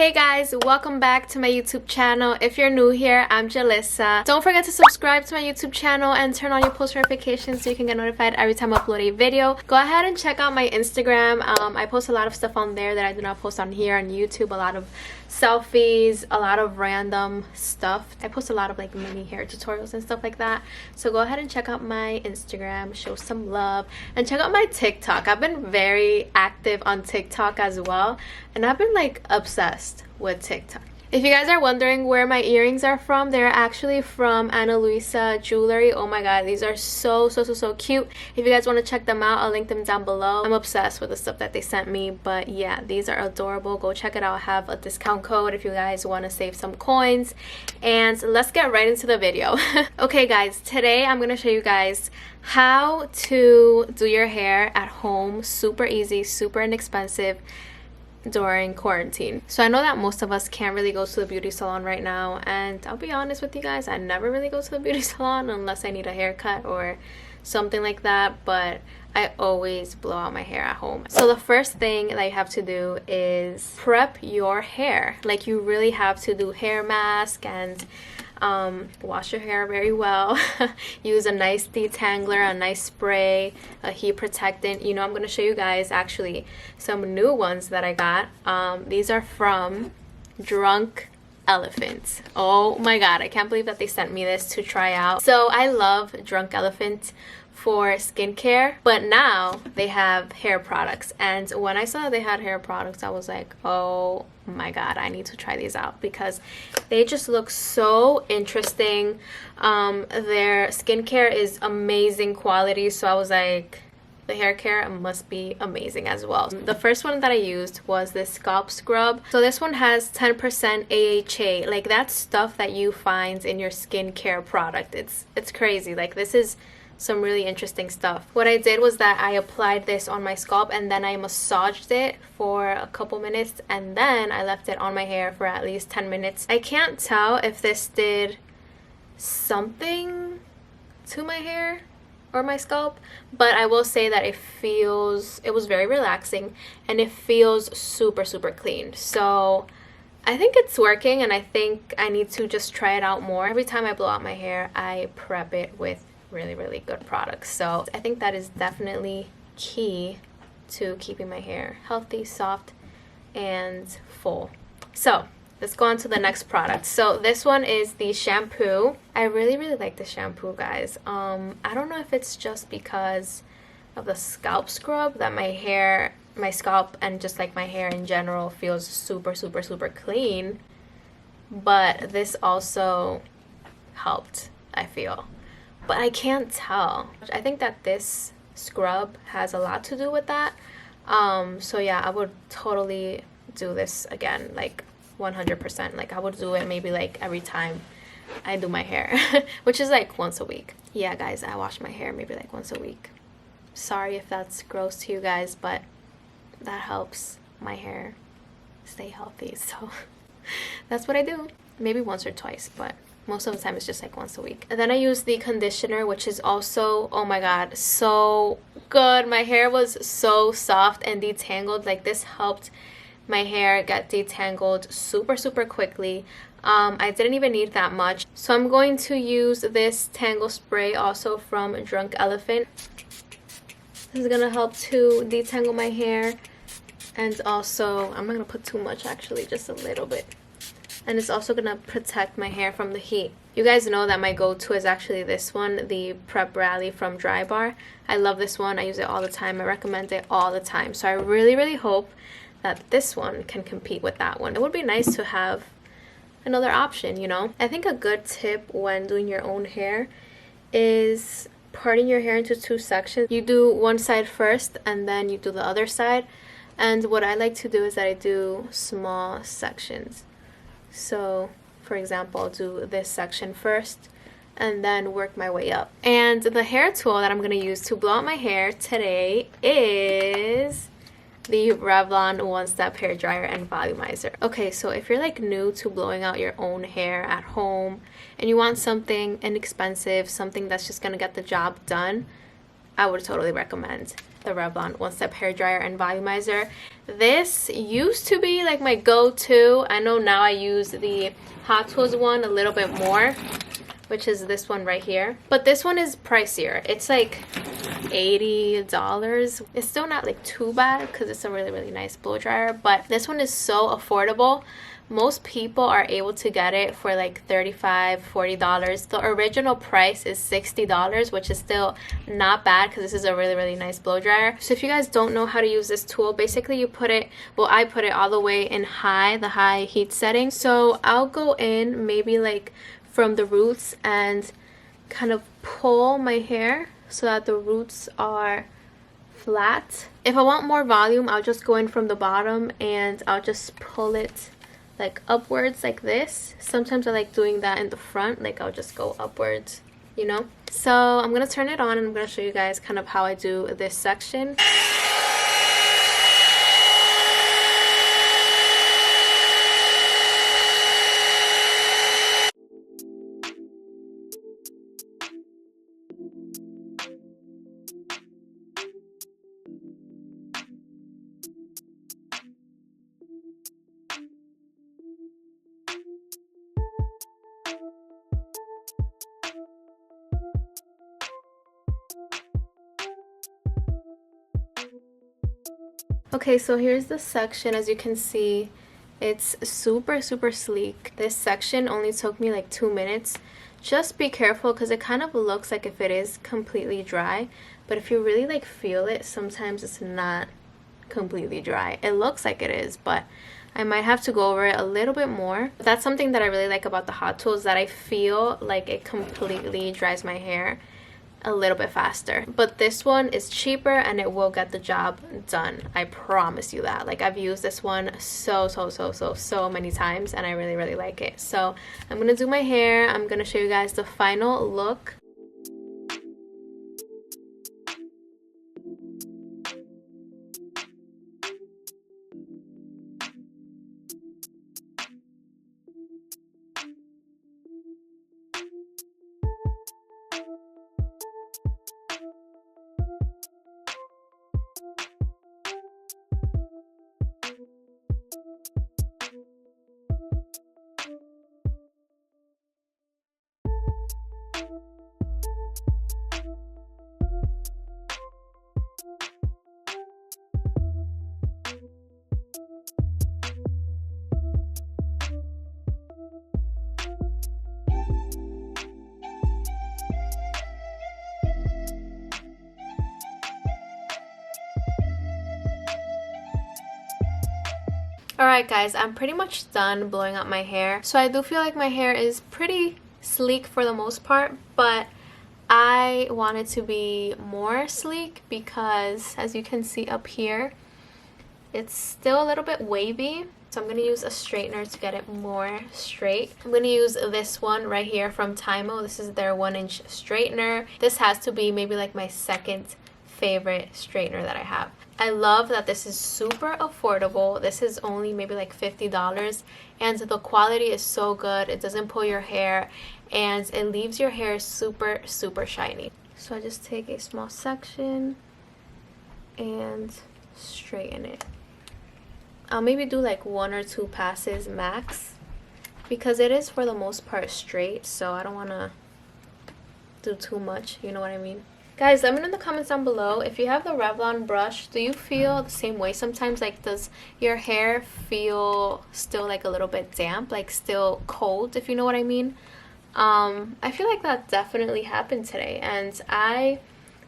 Hey guys, welcome back to my YouTube channel. If you're new here, I'm Julissa. Don't forget to subscribe to my YouTube channel and turn on your post notifications so you can get notified every time I upload a video. Go ahead and check out my Instagram. I post a lot of stuff on there that I do not post on here on YouTube. A lot of selfies, a lot of random stuff. I post a lot of like mini hair tutorials and stuff like that. So go ahead and check out my Instagram, show some love, and check out my TikTok. I've been very active on TikTok as well, and I've been like obsessed with TikTok. If you guys are wondering where my earrings are from, they're actually from Ana Luisa Jewelry. Oh my god, these are so cute. If you guys want to check them out, I'll link them down below. I'm obsessed with the stuff that they sent me, but yeah, these are adorable. Go check it out. I have a discount code if you guys want to save some coins. And let's get right into the video. Okay guys, today I'm going to show you guys how to do your hair at home. Super easy, super inexpensive during quarantine. So I know that most of us can't really go to the beauty salon right now, and I'll be honest with you guys, I never really go to the beauty salon unless I need a haircut or something like that, but I always blow out my hair at home. So the first thing that you have to do is prep your hair. Like, you really have to do hair mask and wash your hair very well. Use a nice detangler, a nice spray, a heat protectant. You know, I'm going to show you guys actually some new ones that I got. These are from Drunk Elephant. Oh my god, I can't believe that they sent me this to try out. So I love Drunk Elephant for skincare, but now they have hair products, and when I saw they had hair products, I was like, oh my god, I need to try these out because they just look so interesting. Their skincare is amazing quality, so I was like, the hair care must be amazing as well. The first one that I used was this Scalp Scrub. So this one has 10% AHA. Like, that's stuff that you find in your skincare product. It's crazy. Like, this is some really interesting stuff. What I did was that I applied this on my scalp and then I massaged it for a couple minutes, and then I left it on my hair for at least 10 minutes. I can't tell if this did something to my hair or my scalp, but I will say that it was very relaxing and it feels super clean. So I think it's working, and I think I need to just try it out more. Every time I blow out my hair, I prep it with really good products. So I think that is definitely key to keeping my hair healthy, soft, and full. So let's go on to the next product. So this one is the shampoo. I really like the shampoo, guys. I don't know if it's just because of the scalp scrub that my scalp and just like my hair in general feels super clean, but this also helped, I feel. But I can't tell. I think that this scrub has a lot to do with that. So yeah, I would totally do this again, like 100%. Like, I would do it maybe like every time I do my hair, which is like once a week. Yeah guys, I wash my hair maybe like once a week. Sorry if that's gross to you guys, but that helps my hair stay healthy. So that's what I do. Maybe once or twice, but most of the time it's just like once a week. And then I use the conditioner, which is also, oh my god, so good. My hair was so soft and detangled. Like, this helped my hair get detangled super quickly. I didn't even need that much. So I'm going to use this Tangle spray also from Drunk Elephant. This is gonna help to detangle my hair, and also I'm not gonna put too much, actually, just a little bit. And it's also gonna protect my hair from the heat. You guys know that my go-to is actually this one, the Prep Rally from Drybar. I love this one. I use it all the time. I recommend it all the time. So I really hope that this one can compete with that one. It would be nice to have another option, you know? I think a good tip when doing your own hair is parting your hair into two sections. You do one side first and then you do the other side. And what I like to do is that I do small sections. So for example, I'll do this section first and then work my way up. And the hair tool that I'm going to use to blow out my hair today is the Revlon one-step hair dryer and volumizer. Okay, so if you're like new to blowing out your own hair at home and you want something inexpensive, something that's just gonna get the job done, I would totally recommend the Revlon one-step hair dryer and volumizer. This used to be like my go-to. I know now I use the Hot Tools one a little bit more, which is this one right here. But this one is pricier. It's like $80. It's still not like too bad because it's a really, really nice blow dryer. But this one is so affordable. Most people are able to get it for like $35, $40. The original price is $60, which is still not bad because this is a really, really nice blow dryer. So if you guys don't know how to use this tool, basically you put it, well, I put it all the way in high, the high heat setting. So I'll go in maybe like from the roots and kind of pull my hair so that the roots are flat. If I want more volume, I'll just go in from the bottom and I'll just pull it like upwards like this. Sometimes I like doing that in the front, like I'll just go upwards, you know. So I'm gonna turn it on and I'm gonna show you guys kind of how I do this section. Okay, so here's the section. As you can see, it's super, super sleek. This section only took me like 2 minutes. Just be careful because it kind of looks like if it is completely dry, but if you really like feel it, sometimes it's not completely dry. It looks like it is, but I might have to go over it a little bit more. That's something that I really like about the Hot Tools, that I feel like it completely dries my hair a little bit faster. But this one is cheaper and it will get the job done. I promise you that. Like, I've used this one so many times and I really, really like it. So I'm gonna do my hair. I'm gonna show you guys the final look. Alright guys, I'm pretty much done blowing out my hair. So I do feel like my hair is pretty sleek for the most part, but I want it to be more sleek because, as you can see up here, it's still a little bit wavy. So I'm going to use a straightener to get it more straight. I'm going to use this one right here from TYMO. This is their 1-inch straightener. This has to be maybe like my second favorite straightener that I have. I love that this is super affordable. This is only maybe like $50 and the quality is so good. It doesn't pull your hair and it leaves your hair super shiny. So I just take a small section and straighten it. I'll maybe do like 1 or 2 passes max because it is for the most part straight, so I don't want to do too much, you know what I mean? Guys, let me know in the comments down below, if you have the Revlon brush, do you feel the same way sometimes? Like, does your hair feel still like a little bit damp, like still cold, if you know what I mean? I feel like that definitely happened today, and I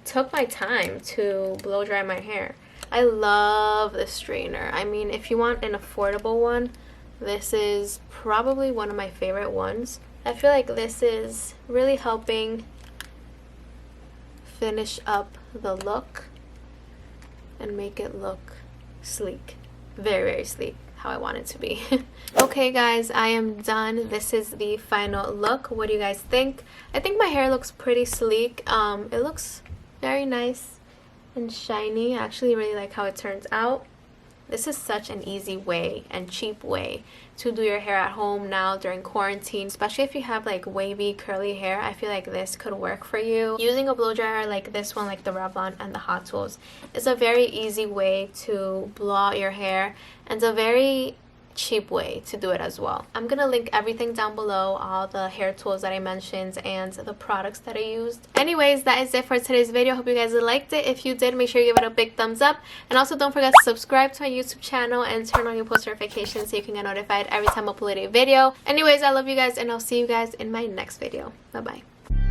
took my time to blow dry my hair. I love this straightener. I mean, if you want an affordable one, this is probably one of my favorite ones. I feel like this is really helping finish up the look and make it look sleek. Very sleek, how I want it to be. Okay guys, I am done. This is the final look. What do you guys think? I think my hair looks pretty sleek. It looks very nice and shiny. I actually really like how it turns out. This is such an easy way and cheap way to do your hair at home now during quarantine, especially if you have like wavy curly hair. I feel like this could work for you. Using a blow dryer like this one, like the Revlon and the Hot Tools, is a very easy way to blow out your hair, and it's a very cheap way to do it as well. I'm gonna link everything down below, all the hair tools that I mentioned and the products that I used. Anyways, that is it for today's video. Hope you guys liked it. If you did, make sure you give it a big thumbs up, and also don't forget to subscribe to my YouTube channel and turn on your post notifications so you can get notified every time I upload a video. Anyways, I love you guys, and I'll see you guys in my next video. Bye bye.